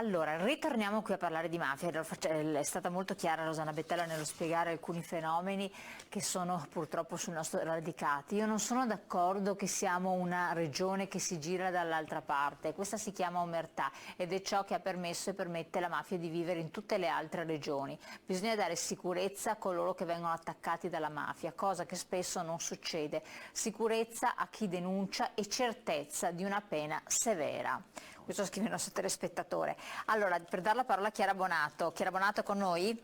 Allora, ritorniamo qui a parlare di mafia. È stata molto chiara Rosanna Bettella nello spiegare alcuni fenomeni che sono purtroppo sul nostro radicati. Io non sono d'accordo che siamo una regione che si gira dall'altra parte. Questa si chiama omertà ed è ciò che ha permesso e permette alla mafia di vivere in tutte le altre regioni. Bisogna dare sicurezza a coloro che vengono attaccati dalla mafia, cosa che spesso non succede. Sicurezza a chi denuncia e certezza di una pena severa. Questo scrive il nostro telespettatore. Allora, per dare la parola a Chiara Bonato. Chiara Bonato è con noi?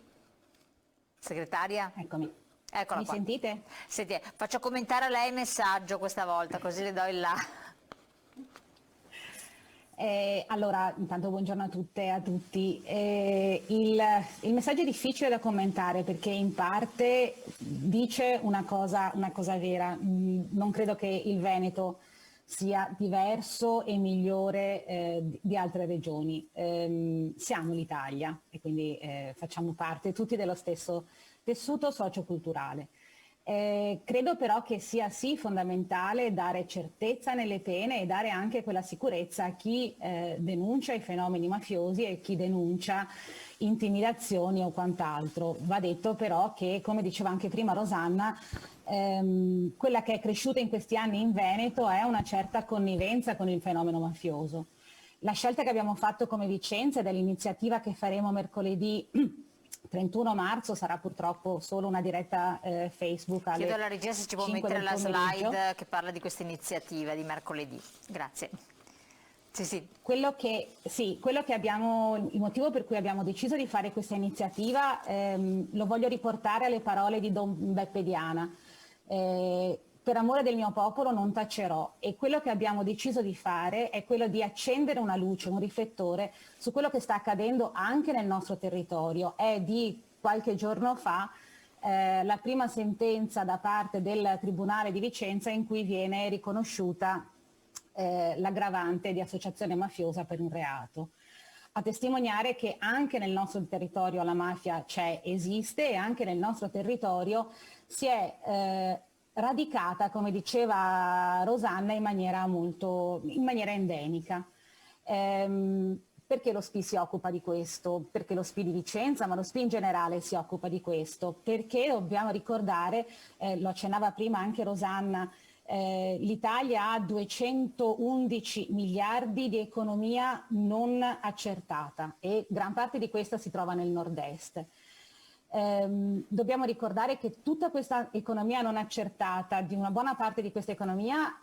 Segretaria? Eccomi. Eccola Mi qua. sentite? Senti, faccio commentare a lei il messaggio questa volta, così le do il là. Allora, intanto buongiorno a tutte e a tutti. Il messaggio è difficile da commentare perché in parte dice una cosa vera. Non credo che il Veneto sia diverso e migliore di altre regioni. Siamo l'Italia e quindi facciamo parte tutti dello stesso tessuto socioculturale. Credo però che sia sì fondamentale dare certezza nelle pene e dare anche quella sicurezza a chi denuncia i fenomeni mafiosi e chi denuncia intimidazioni o quant'altro. Va detto però che, come diceva anche prima Rosanna, quella che è cresciuta in questi anni in Veneto è una certa connivenza con il fenomeno mafioso. La scelta che abbiamo fatto come Vicenza e dell'iniziativa che faremo mercoledì 31 marzo sarà purtroppo solo una diretta Facebook alle Chiedo alla regia se ci può 5 mettere del la pomeriggio. slide che parla di questa iniziativa di mercoledì. Grazie. Sì. Quello che abbiamo, il motivo per cui abbiamo deciso di fare questa iniziativa lo voglio riportare alle parole di Don Beppe Diana. Per amore del mio popolo non tacerò, e quello che abbiamo deciso di fare è quello di accendere una luce, un riflettore su quello che sta accadendo anche nel nostro territorio. È di qualche giorno fa la prima sentenza da parte del Tribunale di Vicenza in cui viene riconosciuta l'aggravante di associazione mafiosa per un reato, a testimoniare che anche nel nostro territorio la mafia c'è, esiste, e anche nel nostro territorio si è radicata, come diceva Rosanna, in maniera endemica. Perché lo SPI si occupa di questo? Perché lo SPI di Vicenza, ma lo SPI in generale si occupa di questo? Perché dobbiamo ricordare, lo accennava prima anche Rosanna, l'Italia ha 211 miliardi di economia non accertata e gran parte di questa si trova nel nord-est. Dobbiamo ricordare che tutta questa economia non accertata, di una buona parte di questa economia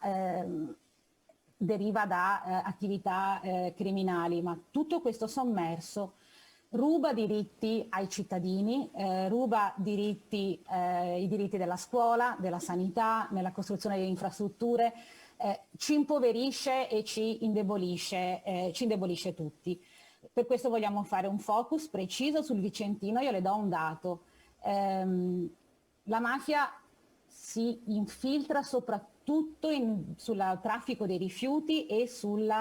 deriva da attività criminali, ma tutto questo sommerso ruba diritti ai cittadini, ruba diritti, i diritti della scuola, della sanità, nella costruzione delle infrastrutture, ci impoverisce e ci indebolisce tutti. Per questo vogliamo fare un focus preciso sul Vicentino. Io le do un dato. La mafia si infiltra soprattutto sul traffico dei rifiuti e sul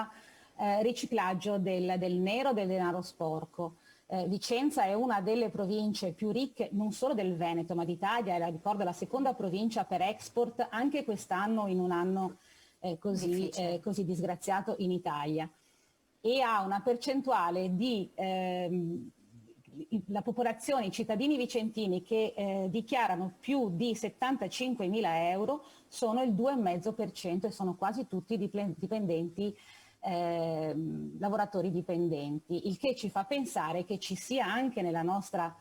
riciclaggio del nero, del denaro sporco. Vicenza è una delle province più ricche non solo del Veneto ma d'Italia, e ricordo la seconda provincia per export anche quest'anno in un anno così disgraziato in Italia, e ha una percentuale di la popolazione, i cittadini vicentini che dichiarano più di 75.000 euro sono il 2,5% e sono quasi tutti dipendenti, lavoratori dipendenti, il che ci fa pensare che ci sia anche nella nostra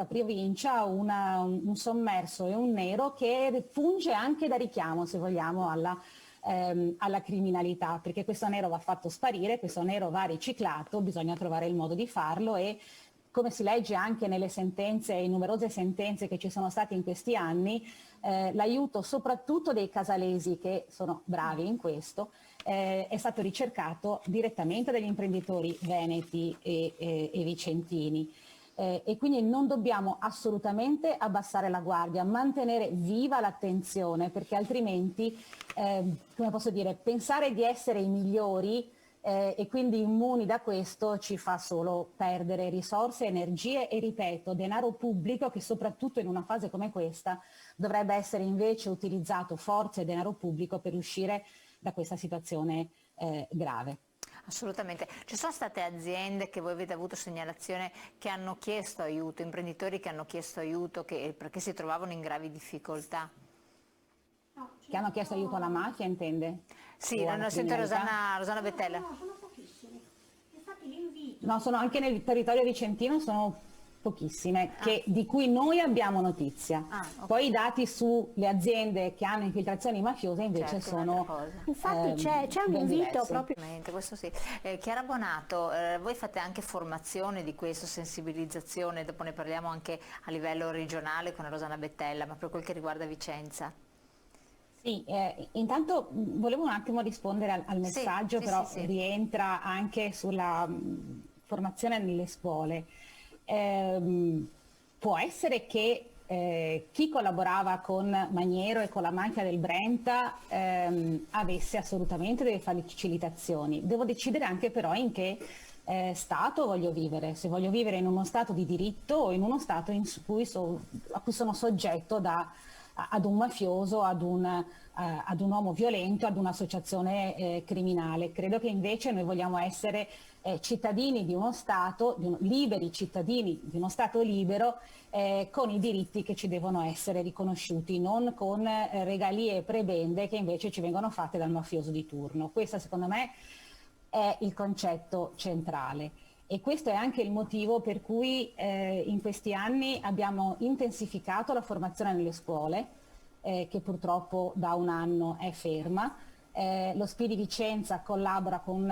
provincia un sommerso e un nero che funge anche da richiamo, se vogliamo, alla criminalità, perché questo nero va fatto sparire, questo nero va riciclato, bisogna trovare il modo di farlo, e come si legge anche nelle sentenze, in numerose sentenze che ci sono state in questi anni, l'aiuto soprattutto dei casalesi, che sono bravi in questo, è stato ricercato direttamente dagli imprenditori veneti e vicentini. E quindi non dobbiamo assolutamente abbassare la guardia, mantenere viva l'attenzione, perché altrimenti, come posso dire, pensare di essere i migliori e quindi immuni da questo ci fa solo perdere risorse, energie e, ripeto, denaro pubblico che soprattutto in una fase come questa dovrebbe essere invece utilizzato, forze e denaro pubblico, per uscire da questa situazione grave. Assolutamente. Ci sono state aziende che voi avete avuto segnalazione che hanno chiesto aiuto, imprenditori che hanno chiesto aiuto perché si trovavano in gravi difficoltà? Che hanno chiesto aiuto alla mafia, intende? Sì, O alla non sento criminalità? Rosana Bettella. No, sono pochissimi. Infatti l'invito. No, sono anche nel territorio vicentino, sono pochissime, di cui noi abbiamo notizia. Ok. Poi i dati sulle aziende che hanno infiltrazioni mafiose invece Certo, sono un'altra cosa. Infatti c'è un ben invito diversi. proprio. Questo sì. Chiara Bonato, voi fate anche formazione di questo, sensibilizzazione, dopo ne parliamo anche a livello regionale con Rosana Bettella, ma per quel che riguarda Vicenza. Sì, intanto volevo un attimo rispondere al messaggio, sì, però sì. rientra anche sulla formazione nelle scuole. Può essere che chi collaborava con Maniero e con la mafia del Brenta avesse assolutamente delle facilitazioni. Devo decidere anche però in che stato voglio vivere, se voglio vivere in uno stato di diritto o in uno stato a cui sono soggetto ad un mafioso, ad un uomo violento, ad un'associazione criminale. Credo che invece noi vogliamo essere cittadini di uno Stato, liberi cittadini di uno Stato libero, con i diritti che ci devono essere riconosciuti, non con regalie e prebende che invece ci vengono fatte dal mafioso di turno. Questo secondo me è il concetto centrale. E questo è anche il motivo per cui in questi anni abbiamo intensificato la formazione nelle scuole, che purtroppo da un anno è ferma. Lo SPI di Vicenza collabora con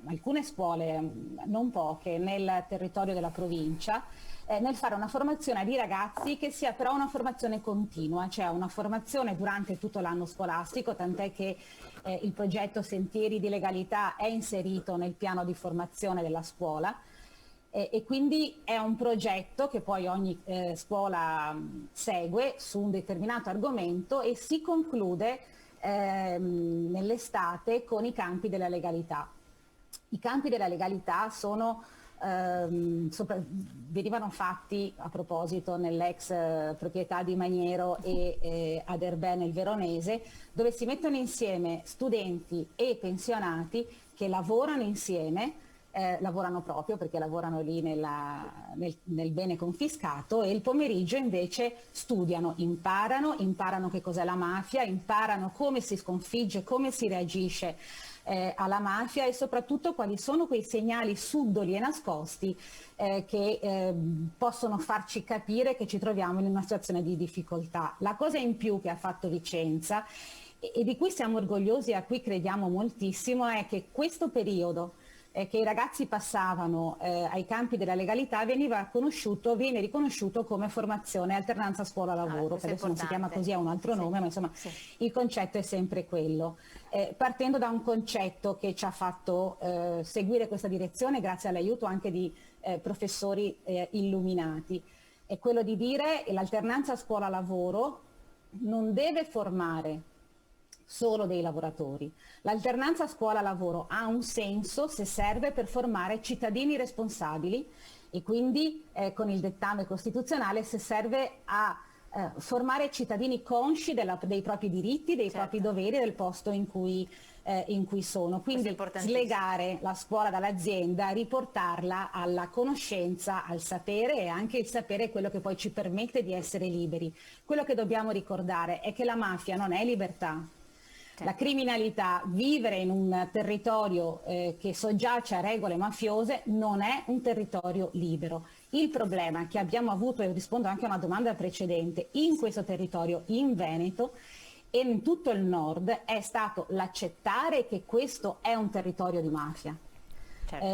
alcune scuole, non poche, nel territorio della provincia, nel fare una formazione di ragazzi che sia però una formazione continua, cioè una formazione durante tutto l'anno scolastico, tant'è che il progetto Sentieri di Legalità è inserito nel piano di formazione della scuola e quindi è un progetto che poi ogni scuola segue su un determinato argomento e si conclude nell'estate con i campi della legalità. I campi della legalità venivano fatti a proposito nell'ex proprietà di Maniero e ad Erbè nel Veronese, dove si mettono insieme studenti e pensionati che lavorano insieme, lavorano proprio perché lavorano lì nel bene confiscato, e il pomeriggio invece studiano, imparano che cos'è la mafia, imparano come si sconfigge, come si reagisce alla mafia e soprattutto quali sono quei segnali subdoli e nascosti che possono farci capire che ci troviamo in una situazione di difficoltà. La cosa in più che ha fatto Vicenza e di cui siamo orgogliosi e a cui crediamo moltissimo è che questo periodo che i ragazzi passavano ai campi della legalità viene riconosciuto come formazione alternanza scuola-lavoro, che adesso non si chiama così, ha un altro nome, ma insomma il concetto è sempre quello. Partendo da un concetto che ci ha fatto seguire questa direzione grazie all'aiuto anche di professori illuminati, è quello di dire che l'alternanza scuola-lavoro non deve formare solo dei lavoratori. L'alternanza scuola-lavoro ha un senso se serve per formare cittadini responsabili e quindi con il dettame costituzionale se serve a formare cittadini consci dei propri diritti, dei propri doveri, del posto in cui sono. Quindi slegare la scuola dall'azienda, riportarla alla conoscenza, al sapere, e anche il sapere è quello che poi ci permette di essere liberi. Quello che dobbiamo ricordare è che la mafia non è libertà. La criminalità, vivere in un territorio che soggiace a regole mafiose non è un territorio libero. Il problema che abbiamo avuto, e rispondo anche a una domanda precedente, in questo territorio, in Veneto e in tutto il nord, è stato l'accettare che questo è un territorio di mafia.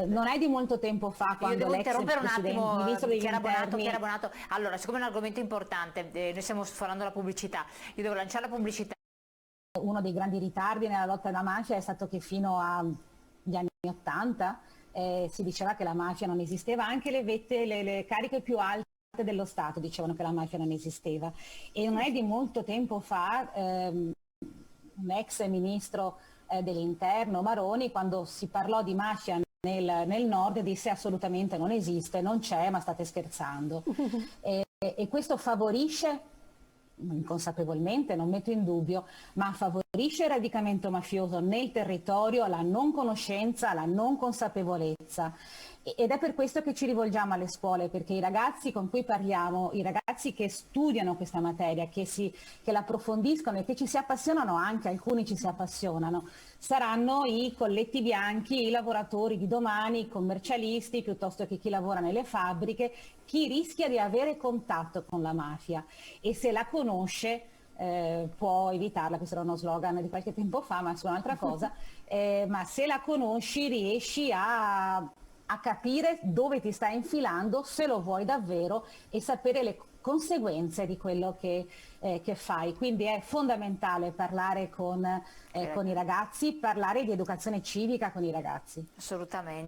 Non è di molto tempo fa quando devo interrompere un attimo, ministro degli interni... Chiara Bonato. Allora, siccome è un argomento importante, noi stiamo sforando la pubblicità, io devo lanciare la pubblicità. Uno dei grandi ritardi nella lotta alla mafia è stato che fino agli anni 80 si diceva che la mafia non esisteva, anche le cariche più alte dello Stato dicevano che la mafia non esisteva, e non è di molto tempo fa un ex ministro dell'interno, Maroni, quando si parlò di mafia nel nord disse assolutamente non esiste, non c'è, ma state scherzando. E questo favorisce inconsapevolmente, non metto in dubbio, ma favorisce il radicamento mafioso nel territorio, la non conoscenza, la non consapevolezza. Ed è per questo che ci rivolgiamo alle scuole, perché i ragazzi con cui parliamo, i ragazzi che studiano questa materia, che la approfondiscono e che ci si appassionano anche, alcuni ci si appassionano, saranno i colletti bianchi, i lavoratori di domani, i commercialisti, piuttosto che chi lavora nelle fabbriche, chi rischia di avere contatto con la mafia e se la conosce può evitarla. Questo era uno slogan di qualche tempo fa, ma su un'altra cosa, ma se la conosci riesci a capire dove ti stai infilando, se lo vuoi davvero, e sapere le conseguenze di quello che fai. Quindi è fondamentale parlare con i ragazzi, parlare di educazione civica con i ragazzi. Assolutamente.